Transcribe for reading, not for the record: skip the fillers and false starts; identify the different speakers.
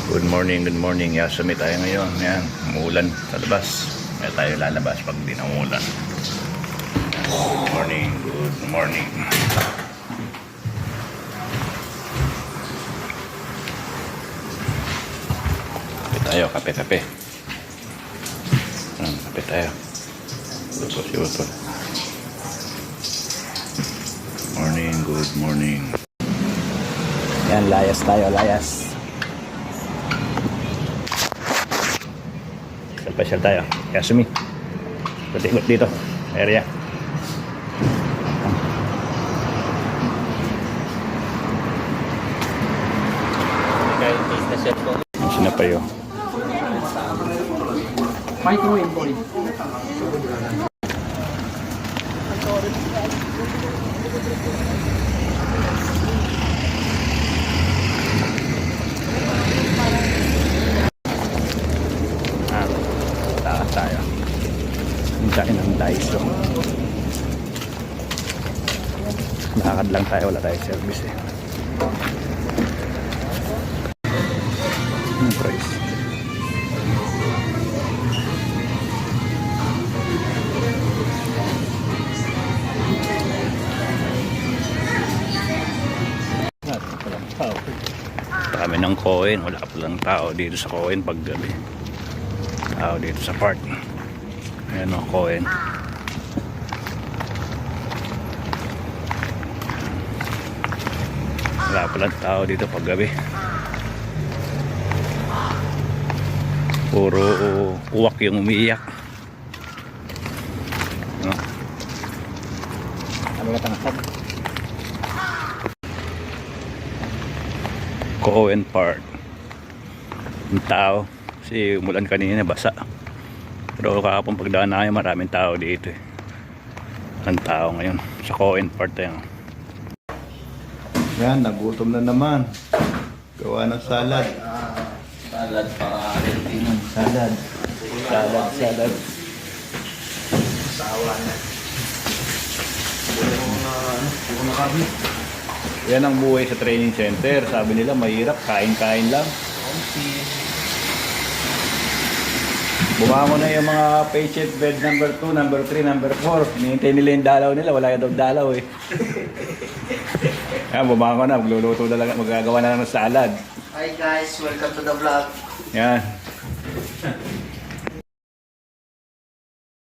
Speaker 1: Good morning. Yasumi tayo ngayon. Yan, umuulan sa labas. Kaya tayo lalabas pag di na umuulan. Good morning. Kape tayo, kape. Kape tayo. Utol. Good morning. Yan, layas tayo. Pasyal tayo. Yasumi. Ikot dito. Area. Sinapayo.
Speaker 2: Microwave boy.
Speaker 1: Tayo. Hintayin ng Daiso. Lakad lang tayo, wala tayong service eh. Price. Kami ng coin, wala pa lang tao dito sa coin paggabi. Tao dito sa park. Ayan o, coin. Wala pa lang tao dito paggabi. Puro uwak yung umiiyak. No?
Speaker 2: Ano ka tangasad?
Speaker 1: Coin Park. Yung tao. Kasi umulan kanina, basa. Pero kahapon pagdaan na kayo, maraming tao dito eh. Ang tao ngayon. Sa Coin Park tayo.
Speaker 3: Yan, nagutom na naman. Gawa ng salad.
Speaker 2: Salad para Argentina.
Speaker 3: Salad.
Speaker 2: Sawa na. Buko na kami.
Speaker 1: Yan ang buhay sa training center. Sabi nila mahirap, kain-kain lang. Bumangon na yung mga patient bed number 2, number 3, number 4. Hinihintay nila yung dalaw nila, wala yung dalaw eh. Yan, bumangon na, magluluto na lang, magagawa na lang ng salad.
Speaker 2: Hi guys, welcome to the vlog.
Speaker 1: Yan.